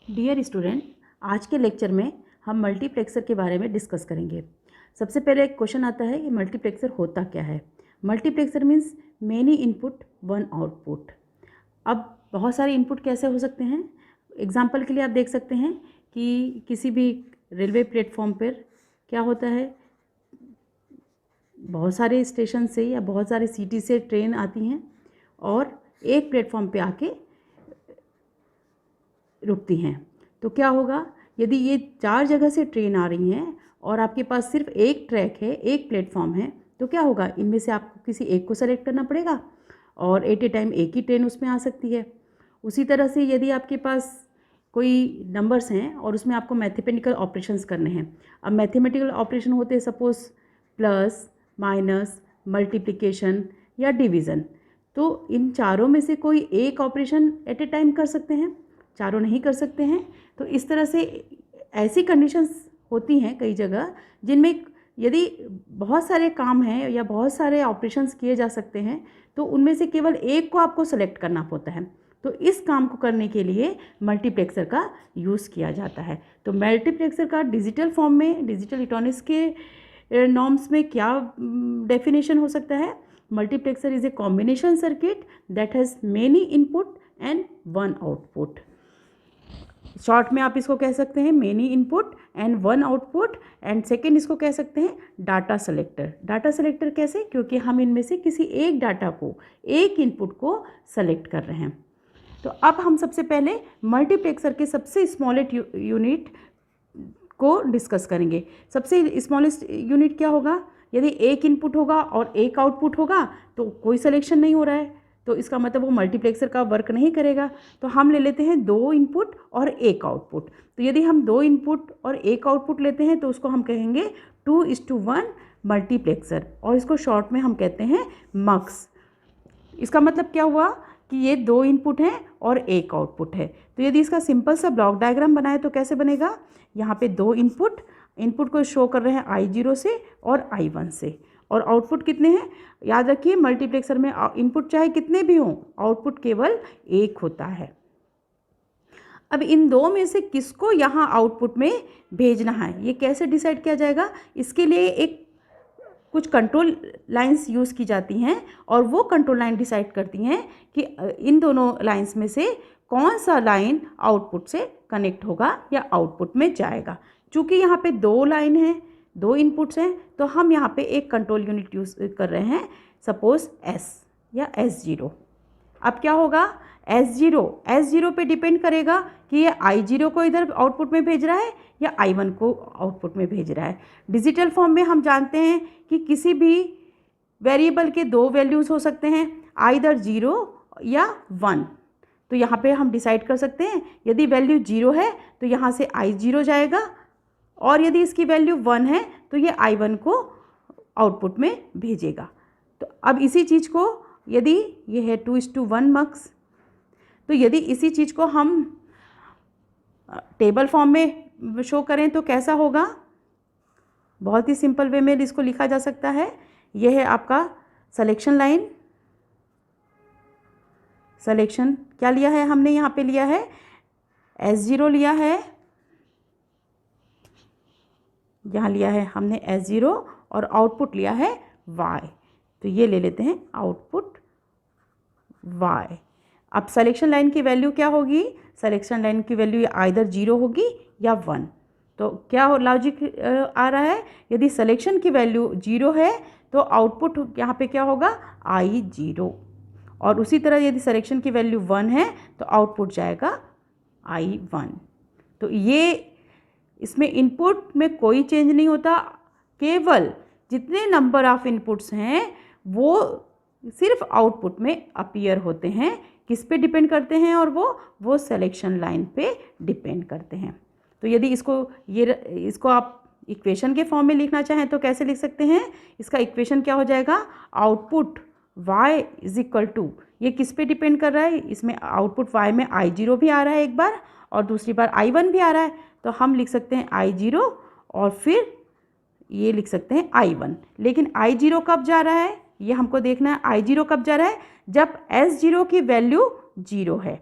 Dear student, आज के lecture में हम मल्टीप्लेक्सर के बारे में डिस्कस करेंगे। सबसे पहले एक क्वेश्चन आता है कि मल्टीप्लेक्सर होता क्या है। Multiplexer means many input one output. अब बहुत सारे इनपुट कैसे हो सकते हैं। एग्जाम्पल के लिए आप देख सकते हैं कि किसी भी रेलवे प्लेटफॉर्म पर क्या होता है, बहुत सारे स्टेशन से या बहुत सारे सिटी से ट्रेन आती हैं और एक प्लेटफॉर्म पे आके रुकती हैं। तो क्या होगा, यदि ये 4 जगह से ट्रेन आ रही हैं और आपके पास सिर्फ एक ट्रैक है, एक प्लेटफॉर्म है, तो क्या होगा, इनमें से आपको किसी एक को सेलेक्ट करना पड़ेगा और एट ए टाइम एक ही ट्रेन उसमें आ सकती है। उसी तरह से यदि आपके पास कोई नंबर्स हैं और उसमें आपको मैथमेटिकल ऑपरेशंस करने हैं। अब मैथमेटिकल ऑपरेशन होते हैं सपोज प्लस, माइनस, मल्टीप्लिकेशन या डिवीज़न। तो इन चारों में से कोई एक ऑपरेशन एट ए टाइम कर सकते हैं, चारों नहीं कर सकते हैं। तो इस तरह से ऐसी कंडीशंस होती हैं कई जगह जिनमें यदि बहुत सारे काम हैं या बहुत सारे ऑपरेशंस किए जा सकते हैं तो उनमें से केवल एक को आपको सेलेक्ट करना होता है। तो इस काम को करने के लिए मल्टीप्लेक्सर का यूज़ किया जाता है। तो मल्टीप्लेक्सर का डिजिटल फॉर्म में, डिजिटल इलेक्ट्रॉनिक्स के नॉर्म्स में क्या डेफिनेशन हो सकता है। Multiplexer is a combination circuit that has many input and one output. Short में आप इसको कह सकते हैं many input and one output. And second इसको कह सकते हैं डाटा सेलेक्टर। डाटा सेलेक्टर कैसे, क्योंकि हम इनमें से किसी एक डाटा को, एक इनपुट को सेलेक्ट कर रहे हैं। तो अब हम सबसे पहले मल्टीप्लेक्सर के सबसे स्मॉलेस्ट यूनिट को डिस्कस करेंगे। सबसे स्मॉलेस्ट यूनिट क्या होगा, यदि एक इनपुट होगा और एक आउटपुट होगा तो कोई सिलेक्शन नहीं हो रहा है, तो इसका मतलब वो मल्टीप्लेक्सर का वर्क नहीं करेगा। तो हम ले लेते हैं 2 इनपुट और एक आउटपुट। तो यदि हम 2 इनपुट और एक आउटपुट लेते हैं तो उसको हम कहेंगे 2:1 मल्टीप्लेक्सर, और इसको शॉर्ट में हम कहते हैं मक्स। इसका मतलब क्या हुआ कि ये 2 इनपुट हैं और एक आउटपुट है। तो यदि इसका सिंपल सा ब्लॉक डायग्राम बनाए तो कैसे बनेगा, यहाँ पे 2 इनपुट को शो कर रहे हैं I0 से और I1 से, और आउटपुट कितने हैं। याद रखिए मल्टीप्लेक्सर में इनपुट चाहे कितने भी हों, आउटपुट केवल एक होता है। अब इन 2 में से किसको यहाँ आउटपुट में भेजना है, ये कैसे डिसाइड किया जाएगा। इसके लिए एक कुछ कंट्रोल लाइंस यूज़ की जाती हैं और वो कंट्रोल लाइन डिसाइड करती हैं कि इन दोनों लाइंस में से कौन सा लाइन आउटपुट से कनेक्ट होगा या आउटपुट में जाएगा। चूँकि यहाँ पे 2 लाइन हैं, 2 इनपुट्स हैं, तो हम यहाँ पे एक कंट्रोल यूनिट यूज़ कर रहे हैं, सपोज S या S0। अब क्या होगा, S0 पे डिपेंड करेगा कि ये I0 को इधर आउटपुट में भेज रहा है या I1 को आउटपुट में भेज रहा है। डिजिटल फॉर्म में हम जानते हैं कि किसी भी वेरिएबल के 2 वैल्यूज़ हो सकते हैं, आइदर 0 या 1। तो यहाँ पे हम डिसाइड कर सकते हैं, यदि वैल्यू 0 है तो यहाँ से I0 जाएगा, और यदि इसकी वैल्यू 1 है तो ये I1 को आउटपुट में भेजेगा। तो अब इसी चीज़ को, यदि ये है 2:1 मक्स, तो यदि इसी चीज़ को हम टेबल फॉर्म में शो करें तो कैसा होगा। बहुत ही सिंपल वे में इसको लिखा जा सकता है। यह है आपका सिलेक्शन लाइन। सिलेक्शन क्या लिया है हमने, यहाँ पे लिया है S0 लिया है, यहाँ लिया है हमने S0 और आउटपुट लिया है Y। तो ये ले लेते हैं आउटपुट Y। अब सिलेक्शन लाइन की वैल्यू क्या होगी, सिलेक्शन लाइन की वैल्यू आइदर 0 होगी या 1। तो क्या लॉजिक आ रहा है, यदि सिलेक्शन की वैल्यू 0 है तो आउटपुट यहाँ पे क्या होगा I0, और उसी तरह यदि सिलेक्शन की वैल्यू 1 है तो आउटपुट जाएगा I1। तो ये इसमें इनपुट में कोई चेंज नहीं होता, केवल जितने नंबर ऑफ इनपुट्स हैं वो सिर्फ आउटपुट में अपीयर होते हैं। किस पे डिपेंड करते हैं, और वो सिलेक्शन लाइन पे डिपेंड करते हैं। तो यदि इसको आप इक्वेशन के फॉर्म में लिखना चाहें तो कैसे लिख सकते हैं, इसका इक्वेशन क्या हो जाएगा, output y is equal to, ये किस पे डिपेंड कर रहा है, इसमें आउटपुट y में I0 भी आ रहा है एक बार और दूसरी बार I1 भी आ रहा है। तो हम लिख सकते हैं I0 और फिर ये लिख सकते हैं I1। लेकिन I0 कब जा रहा है, ये हमको देखना है। I0 कब जा रहा है, जब S0 की वैल्यू 0 है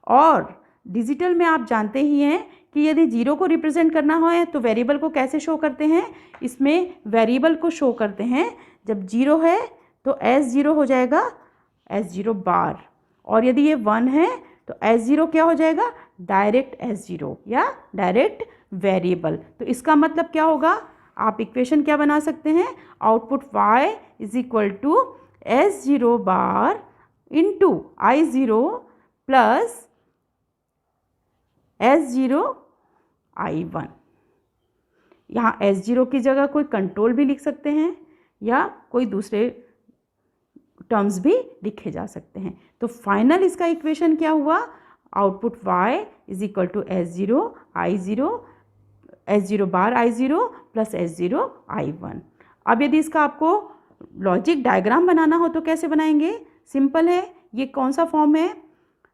और डिजिटल में आप जानते ही हैं कि यदि जीरो को रिप्रेजेंट करना हो तो वेरिएबल को कैसे शो करते हैं, इसमें वेरिएबल को शो करते हैं। जब जीरो है तो S0 हो जाएगा S0 बार, और यदि ये 1 है तो S0 क्या हो जाएगा, डायरेक्ट S0 या डायरेक्ट वेरिएबल। तो इसका मतलब क्या होगा, आप इक्वेशन क्या बना सकते हैं, output y is equal to S0 bar into I0 plus S0 I1। यहाँ S0 की जगह कोई कंट्रोल भी लिख सकते हैं या कोई दूसरे टर्म्स भी लिखे जा सकते हैं। तो फाइनल इसका इक्वेशन क्या हुआ, output y is equal to S0 I0 S0 bar I0 plus S0 I1। अब यदि इसका आपको लॉजिक डायग्राम बनाना हो तो कैसे बनाएंगे, सिंपल है। ये कौन सा फॉर्म है,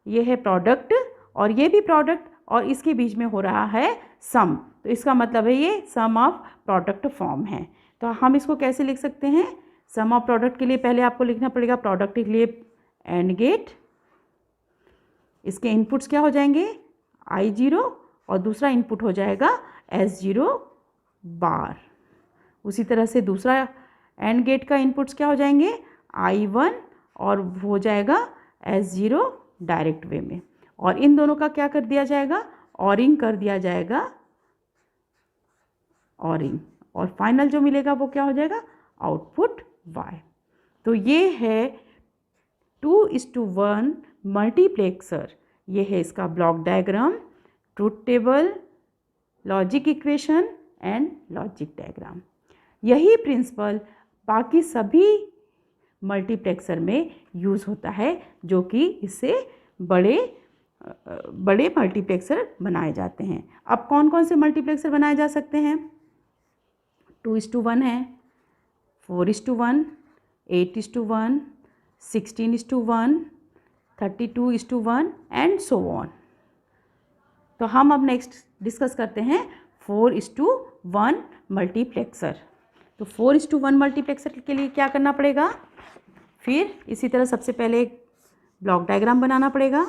ये है प्रोडक्ट और ये भी प्रोडक्ट और इसके बीच में हो रहा है सम, तो इसका मतलब है ये सम ऑफ प्रोडक्ट फॉर्म है। तो हम इसको कैसे लिख सकते हैं, सम ऑफ प्रोडक्ट के लिए पहले आपको लिखना पड़ेगा प्रोडक्ट के लिए एंड गेट, इसके इनपुट्स क्या हो जाएंगे I0 और दूसरा इनपुट हो जाएगा S0 बार। उसी तरह से दूसरा एंड गेट का इनपुट्स क्या हो जाएंगे I1 और हो जाएगा S0 डायरेक्ट वे में, और इन दोनों का क्या कर दिया जाएगा, ऑरिंग कर दिया जाएगा, ऑरिंग, और फाइनल जो मिलेगा वो क्या हो जाएगा आउटपुट y। तो ये है 2:1 मल्टीप्लेक्सर, ये है इसका block diagram, truth table, logic equation and logic diagram. यही प्रिंसिपल बाकी सभी मल्टीप्लेक्सर में यूज़ होता है, जो कि इससे बड़े मल्टीप्लेक्सर बनाए जाते हैं। अब कौन कौन से मल्टीप्लेक्सर बनाए जा सकते हैं, 2:1 है, 4:1, 8:1, 16:1, 32:1 एंड सो ऑन। तो हम अब नेक्स्ट डिस्कस करते हैं 4:1 मल्टीप्लेक्सर। तो 4:1 मल्टीप्लेक्सर के लिए क्या करना पड़ेगा, फिर इसी तरह सबसे पहले एक ब्लॉक डायग्राम बनाना पड़ेगा।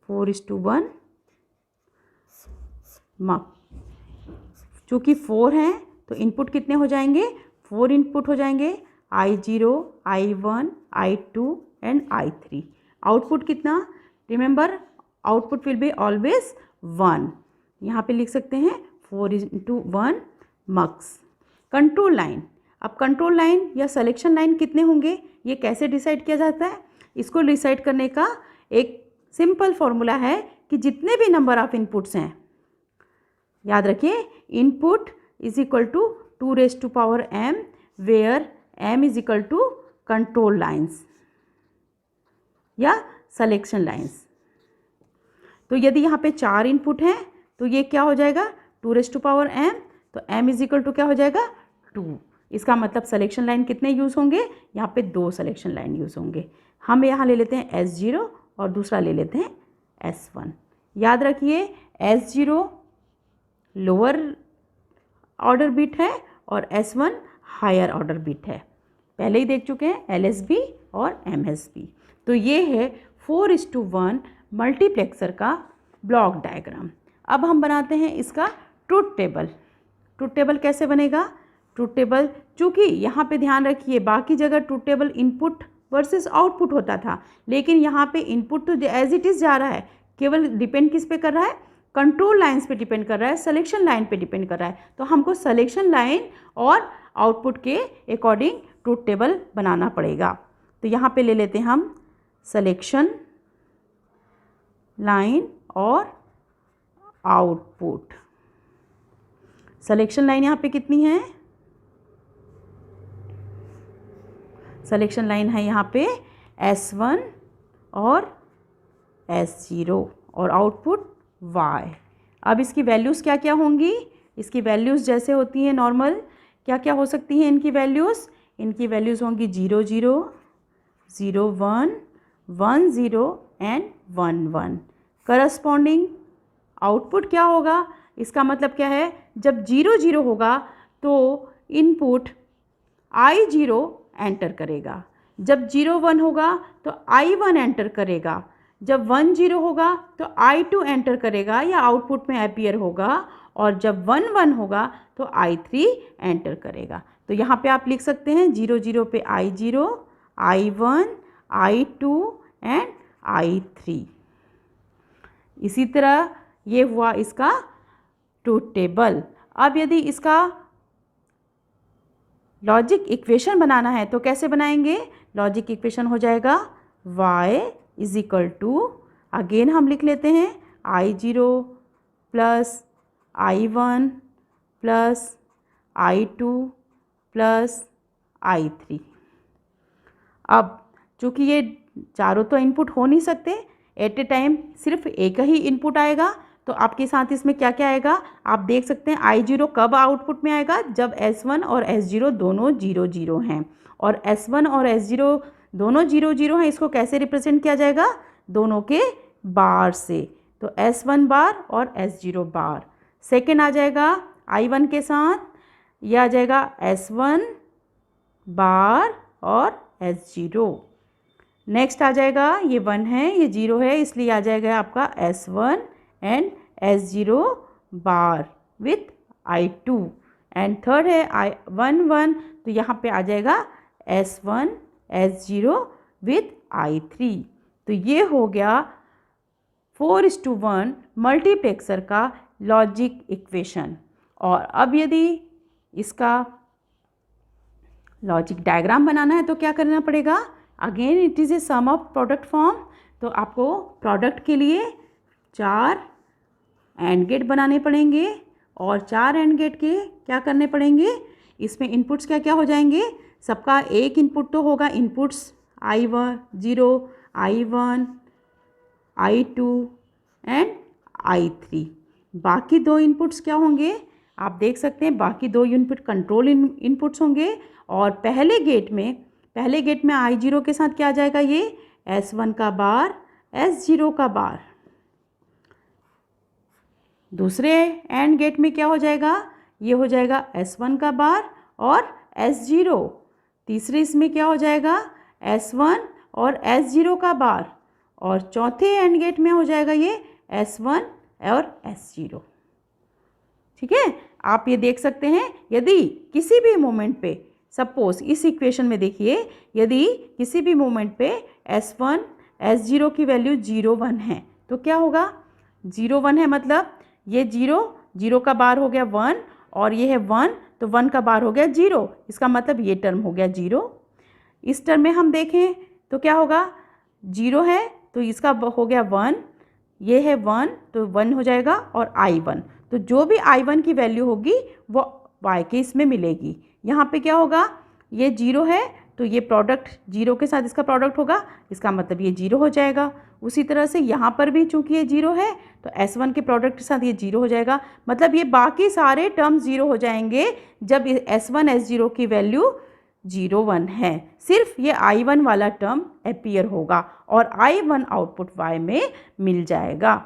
4:1 चूँकि 4 हैं तो इनपुट कितने हो जाएंगे, 4 इनपुट हो जाएंगे, I0, I1, I2 and I3। Output कितना, remember output will be always 1, यहाँ पे लिख सकते हैं 4:1 मक्स। कंट्रोल लाइन, अब कंट्रोल लाइन या सिलेक्शन लाइन कितने होंगे, ये कैसे डिसाइड किया जाता है, इसको डिसाइड करने का एक सिंपल फॉर्मूला है कि जितने भी नंबर ऑफ इनपुट्स हैं, याद रखिए input is equal to 2m where m is equal to control lines या सिलेक्शन लाइन्स। तो यदि यहाँ पे 4 इनपुट हैं तो ये क्या हो जाएगा 2m, तो m इज इक्वल टू क्या हो जाएगा 2। इसका मतलब सिलेक्शन लाइन कितने यूज़ होंगे, यहाँ पे 2 सिलेक्शन लाइन यूज़ होंगे। हम यहाँ ले लेते हैं S0 और दूसरा ले लेते हैं S1। याद रखिए S0 लोअर ऑर्डर बिट है और S1 हायर ऑर्डर बिट है, पहले ही देख चुके हैं LSB और MSB। तो ये है 4:1 मल्टीप्लेक्सर का ब्लॉक डायग्राम। अब हम बनाते हैं इसका ट्रुथ टेबल। ट्रुथ टेबल कैसे बनेगा, ट्रुथ टेबल चूँकि यहाँ पे ध्यान रखिए बाकी जगह truth table input versus output होता था, लेकिन यहाँ पे इनपुट तो एज इट इज़ जा रहा है, केवल डिपेंड किस पे कर रहा है, कंट्रोल लाइन्स पे डिपेंड कर रहा है, सिलेक्शन लाइन पे डिपेंड कर रहा है। तो हमको सिलेक्शन लाइन और आउटपुट के अकॉर्डिंग ट्रुथ टेबल बनाना पड़ेगा। तो यहाँ पे ले लेते हैं हम सिलेक्शन लाइन और आउटपुट। सिलेक्शन लाइन यहाँ पे कितनी है, सिलेक्शन लाइन है यहाँ पे S1 और S0 और आउटपुट Y। अब इसकी वैल्यूज़ क्या क्या होंगी, इसकी वैल्यूज़ जैसे होती हैं नॉर्मल, क्या क्या हो सकती हैं इनकी वैल्यूज़, इनकी वैल्यूज़ होंगी 0 0 0 1 1 0 एंड 1 1। करस्पॉन्डिंग आउटपुट क्या होगा, इसका मतलब क्या है, जब 0 0 होगा तो इनपुट I0 एंटर करेगा, जब 0 1 होगा तो I1 एंटर करेगा, जब 1 0 होगा तो I2 एंटर करेगा या आउटपुट में अपीयर होगा, और जब 1 1 होगा तो I3 एंटर करेगा। तो यहाँ पे आप लिख सकते हैं 0 0 पे I0, I1, I2 and I3। इसी तरह ये हुआ इसका ट्रूथ टेबल। अब यदि इसका लॉजिक इक्वेशन बनाना है तो कैसे बनाएंगे? लॉजिक इक्वेशन हो जाएगा y is equal to, again हम लिख लेते हैं I0 plus I1 plus I2 plus I3। अब चूँकि ये चारों तो इनपुट हो नहीं सकते, एट ए टाइम सिर्फ एक ही इनपुट आएगा, तो आपके साथ इसमें क्या क्या आएगा आप देख सकते हैं। I0 कब आउटपुट में आएगा? जब S1 और S0 दोनों 0 0 हैं, और S1 और S0 दोनों 0 0 हैं। इसको कैसे रिप्रेजेंट किया जाएगा? दोनों के बार से, तो S1 बार और S0 बार। सेकेंड आ जाएगा I1 के साथ, यह आ जाएगा S1 बार और S0। नेक्स्ट आ जाएगा, ये 1 है ये 0 है, इसलिए आ जाएगा आपका S1 and S0 bar with I2। And third है I1 1, तो यहाँ पे आ जाएगा S1 S0 विथ I3। तो ये हो गया 4:1 मल्टीप्लेक्सर का लॉजिक इक्वेशन। और अब यदि इसका लॉजिक डायग्राम बनाना है तो क्या करना पड़ेगा? Again it is a sum of product form. तो आपको प्रोडक्ट के लिए 4 एंड गेट बनाने पड़ेंगे, और 4 एंड गेट के क्या करने पड़ेंगे? इसमें इनपुट्स क्या क्या हो जाएंगे? सबका एक इनपुट तो होगा, inputs I1 0, I1, I2 and I3। बाकी 2 इनपुट्स क्या होंगे? आप देख सकते हैं बाकी 2 इनपुट कंट्रोल इनपुट्स होंगे। और पहले गेट में I0 के साथ क्या आ जाएगा? ये S1 का बार, S0 का बार। दूसरे एंड गेट में क्या हो जाएगा? ये हो जाएगा S1 का बार और S0। तीसरे इसमें क्या हो जाएगा? S1 और S0 का बार। और चौथे एंड गेट में हो जाएगा ये S1 और S0। ठीक है, आप ये देख सकते हैं यदि किसी भी मोमेंट पे, सपोज इस इक्वेशन में देखिए, यदि किसी भी मोमेंट पे S1 S0 की वैल्यू 0 1 है तो क्या होगा? 0 1 है मतलब ये 0 का बार हो गया 1, और ये है 1 तो 1 का बार हो गया 0। इसका मतलब ये टर्म हो गया 0। इस टर्म में हम देखें तो क्या होगा? 0 है तो इसका हो गया 1, ये है 1 तो 1 हो जाएगा, और I1 तो जो भी I1 की वैल्यू होगी वो y के इसमें मिलेगी। यहाँ पे क्या होगा? ये 0 है तो ये प्रोडक्ट 0 के साथ इसका प्रोडक्ट होगा, इसका मतलब ये 0 हो जाएगा। उसी तरह से यहाँ पर भी चूंकि ये 0 है तो S1 के प्रोडक्ट के साथ ये 0 हो जाएगा, मतलब ये बाकी सारे टर्म 0 हो जाएंगे जब S1 S0 की वैल्यू 0 1 है। सिर्फ ये I1 वाला टर्म अपीयर होगा और I1 आउटपुट y में मिल जाएगा।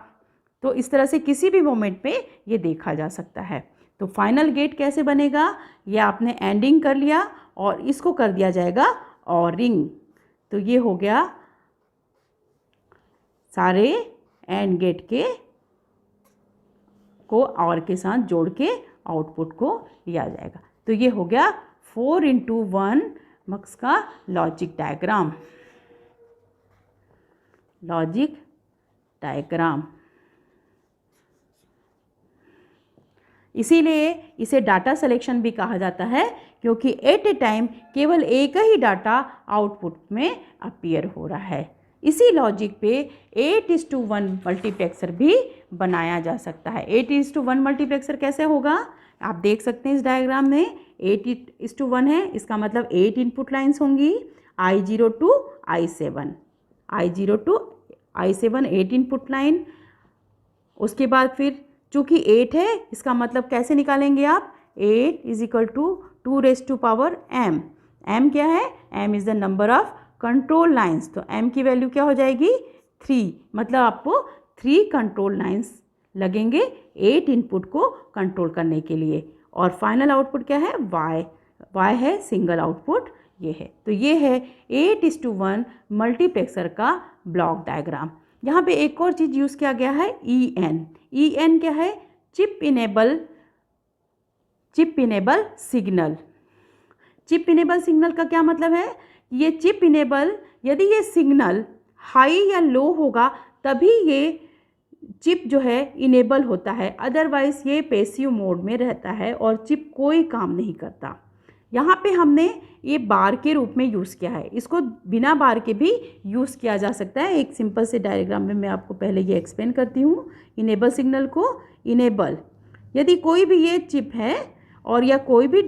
तो इस तरह से किसी भी मोमेंट पे ये देखा जा सकता है। तो फाइनल गेट कैसे बनेगा? ये आपने एंडिंग कर लिया और इसको कर दिया जाएगा ऑरिंग। तो ये हो गया सारे एंड गेट के को और के साथ जोड़ के आउटपुट को लिया जाएगा। तो ये हो गया 4:1 मक्स का लॉजिक डायग्राम। लॉजिक डायग्राम इसीलिए इसे डाटा सिलेक्शन भी कहा जाता है, क्योंकि एट ए टाइम केवल एक ही डाटा आउटपुट में अपीयर हो रहा है। इसी लॉजिक पे 8:1 मल्टीप्लेक्सर भी बनाया जा सकता है। 8:1 मल्टीप्लेक्सर कैसे होगा? आप देख सकते हैं इस डायग्राम में 8:1 है, इसका मतलब 8 इनपुट लाइन्स होंगी, I0 to I7, I0 to I7 8 input line. उसके बाद फिर चूँकि 8 है इसका मतलब कैसे निकालेंगे आप? 8 = 2 raised to power m। m क्या है? m is the number of control lines. तो m की वैल्यू क्या हो जाएगी? 3, मतलब आपको 3 कंट्रोल लाइन्स लगेंगे 8 इनपुट को कंट्रोल करने के लिए। और फाइनल आउटपुट क्या है? y है सिंगल आउटपुट, ये है। तो ये है 8:1 मल्टीप्लेक्सर का ब्लॉक डायग्राम। यहाँ पे एक और चीज़ यूज़ किया गया है EN। EN क्या है? Chip enable signal. Chip enable signal का क्या मतलब है? ये चिप इनेबल, यदि ये सिग्नल हाई या लो होगा तभी ये चिप जो है इनेबल होता है, अदरवाइज़ ये पैसिव मोड में रहता है और चिप कोई काम नहीं करता। यहाँ पे हमने ये बार के रूप में यूज़ किया है, इसको बिना बार के भी यूज़ किया जा सकता है। एक सिंपल से डायग्राम में मैं आपको पहले ये एक्सप्लेन करती हूँ। इनेबल सिग्नल को इनेबल, यदि कोई भी ये चिप है और या कोई भी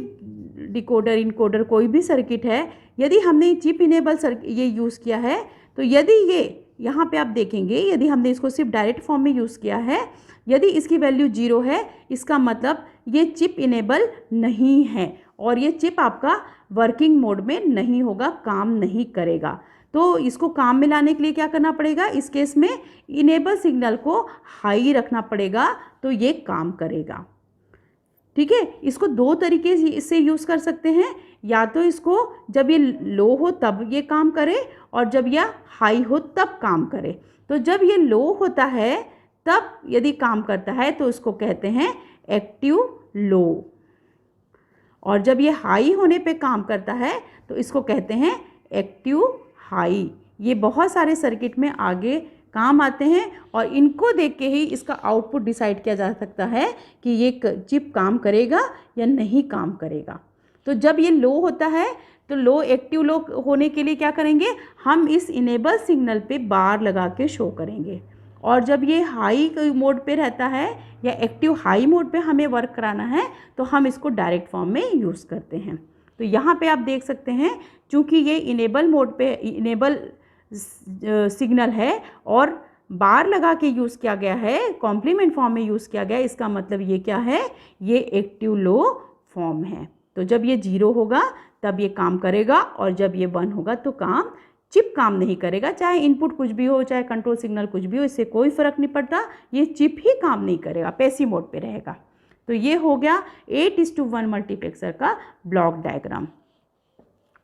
डिकोडर इनकोडर कोई भी सर्किट है, यदि हमने चिप इनेबल ये यूज़ किया है तो यदि ये यहाँ पे आप देखेंगे, यदि हमने इसको सिर्फ डायरेक्ट फॉर्म में यूज़ किया है, यदि इसकी वैल्यू 0 है, इसका मतलब ये चिप इनेबल नहीं है और ये चिप आपका वर्किंग मोड में नहीं होगा, काम नहीं करेगा। तो इसको काम में लाने के लिए क्या करना पड़ेगा? इस केस में इनेबल सिग्नल को हाई रखना पड़ेगा तो ये काम करेगा। ठीक है, इसको दो तरीके से यूज़ कर सकते हैं, या तो इसको जब ये लो हो तब ये काम करे और जब यह हाई हो तब काम करे। तो जब ये लो होता है तब यदि काम करता है तो इसको कहते हैं एक्टिव लो, और जब ये हाई होने पे काम करता है तो इसको कहते हैं एक्टिव हाई। ये बहुत सारे सर्किट में आगे काम आते हैं और इनको देख के ही इसका आउटपुट डिसाइड किया जा सकता है कि ये चिप काम करेगा या नहीं काम करेगा। तो जब ये लो होता है तो लो, एक्टिव लो होने के लिए क्या करेंगे? हम इस इनेबल सिग्नल पे बार लगा के शो करेंगे, और जब ये हाई मोड पे रहता है या एक्टिव हाई मोड पे हमें वर्क कराना है तो हम इसको डायरेक्ट फॉर्म में यूज़ करते हैं। तो यहाँ पे आप देख सकते हैं, चूँकि ये इनेबल मोड पे इनेबल सिग्नल है और बार लगा के यूज़ किया गया है, कॉम्प्लीमेंट फॉर्म में यूज़ किया गया है, इसका मतलब ये क्या है? ये एक्टिव लो फॉर्म है। तो जब ये 0 होगा तब ये काम करेगा और जब ये 1 होगा तो चिप काम नहीं करेगा। चाहे इनपुट कुछ भी हो, चाहे कंट्रोल सिग्नल कुछ भी हो, इससे कोई फ़र्क नहीं पड़ता, ये चिप ही काम नहीं करेगा, पैसिव मोड पे रहेगा। तो ये हो गया 8:1 मल्टीप्लेक्सर का ब्लॉक डायग्राम।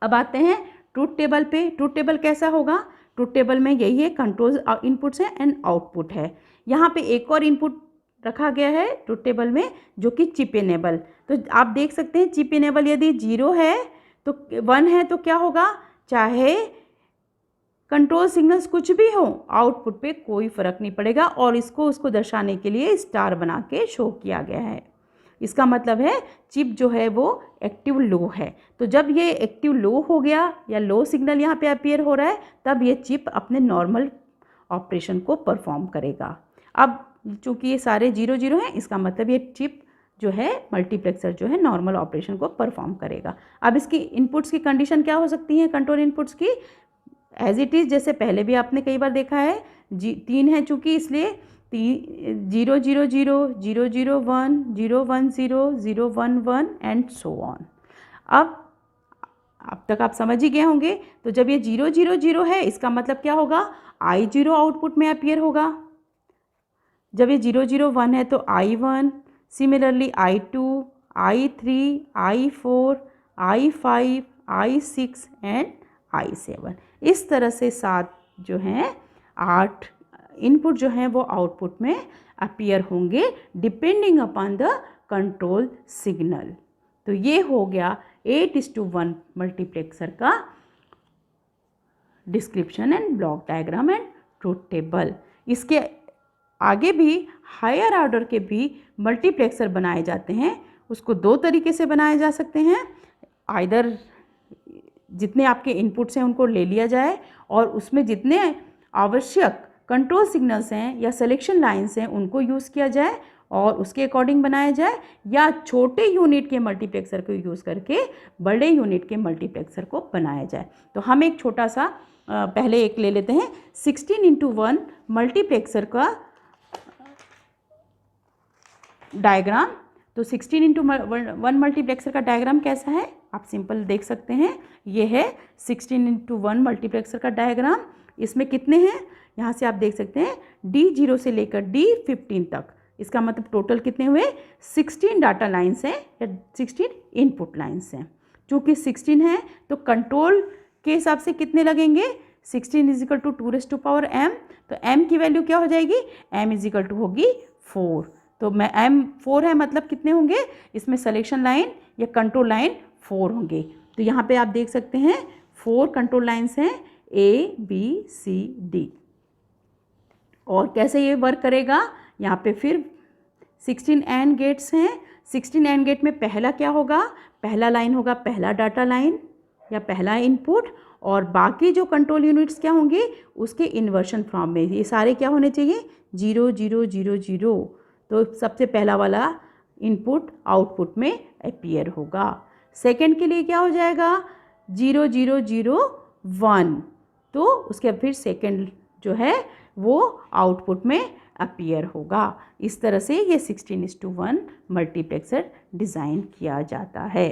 अब आते हैं ट्रूथ टेबल पे। ट्रूथ टेबल कैसा होगा? ट्रूथ टेबल में यही है, कंट्रोल इनपुट्स है एंड आउटपुट है। यहाँ पे एक और इनपुट रखा गया है ट्रूथ टेबल में जो कि चिप इनेबल। तो आप देख सकते हैं चिप इनेबल यदि 0 है तो 1 है तो क्या होगा? चाहे कंट्रोल सिग्नल्स कुछ भी हो, आउटपुट पे कोई फ़र्क नहीं पड़ेगा, और उसको दर्शाने के लिए स्टार बना के शो किया गया है। इसका मतलब है चिप जो है वो एक्टिव लो है। तो जब ये एक्टिव लो हो गया या लो सिग्नल यहाँ पे अपीयर हो रहा है तब ये चिप अपने नॉर्मल ऑपरेशन को परफॉर्म करेगा। अब चूँकि ये सारे 0 हैं, इसका मतलब ये चिप जो है मल्टीप्लेक्सर जो है नॉर्मल ऑपरेशन को परफॉर्म करेगा। अब इसकी इनपुट्स की कंडीशन क्या हो सकती है? कंट्रोल इनपुट्स की एज इट इज़, जैसे पहले भी आपने कई बार देखा है, 3 है चूँकि, इसलिए 0 0 0 0 0 1 0 1 0 0 1 1 एंड सो ऑन। अब तक आप समझ ही गए होंगे। तो जब ये 0 0 0 है, इसका मतलब क्या होगा? I0 आउटपुट में अपीयर होगा। जब ये 0 0 1 है तो I1, similarly I2, I3, I4, I5, I6 and I7। इस तरह से 7 जो हैं 8 इनपुट जो हैं वो आउटपुट में अपीयर होंगे depending upon the control signal. तो ये हो गया 8:1 मल्टीप्लेक्सर का description and block diagram and truth table. इसके आगे भी हायर ऑर्डर के भी मल्टीप्लेक्सर बनाए जाते हैं। उसको 2 तरीके से बनाए जा सकते हैं, आइदर जितने आपके इनपुट्स हैं उनको ले लिया जाए और उसमें जितने आवश्यक कंट्रोल सिग्नल्स हैं या सिलेक्शन लाइंस हैं उनको यूज़ किया जाए और उसके अकॉर्डिंग बनाया जाए, या छोटे यूनिट के मल्टीप्लेक्सर को यूज़ करके बड़े यूनिट के मल्टीप्लेक्सर को बनाया जाए। तो हम एक छोटा सा पहले एक ले लेते हैं 16:1 मल्टीप्लेक्सर का डायग्राम। तो 16:1 मल्टीप्लेक्सर का डायग्राम कैसा है आप सिंपल देख सकते हैं। ये है 16:1 मल्टीप्लेक्सर का डायग्राम। इसमें कितने हैं यहाँ से आप देख सकते हैं, D0 से लेकर D15 तक। इसका मतलब टोटल कितने हुए? 16 डाटा लाइन्स हैं या 16 इनपुट लाइन्स हैं। चूँकि 16 है तो कंट्रोल के हिसाब से कितने लगेंगे, 16 इज इक्वल टू 2m, तो m की वैल्यू क्या हो जाएगी, m इज इक्वल टू होगी 4। तो मैं m 4 है मतलब कितने होंगे, इसमें सिलेक्शन लाइन या कंट्रोल लाइन 4 होंगे। तो यहाँ पे आप देख सकते हैं 4 कंट्रोल लाइन्स हैं, A B C D। और कैसे ये वर्क करेगा, यहाँ पे फिर 16 एंड गेट्स हैं। 16 एंड गेट में पहला क्या होगा, पहला लाइन होगा पहला डाटा लाइन या पहला इनपुट, और बाकी जो कंट्रोल यूनिट्स क्या होंगे उसके इन्वर्शन फॉर्म में। ये सारे क्या होने चाहिए, 0 0 0 0। तो सबसे पहला वाला इनपुट आउटपुट में अपीयर होगा। सेकंड के लिए क्या हो जाएगा, 0 0 0 1, तो उसके फिर सेकंड जो है वो आउटपुट में अपीयर होगा। इस तरह से ये 16:1 मल्टीप्लेक्सर डिज़ाइन किया जाता है।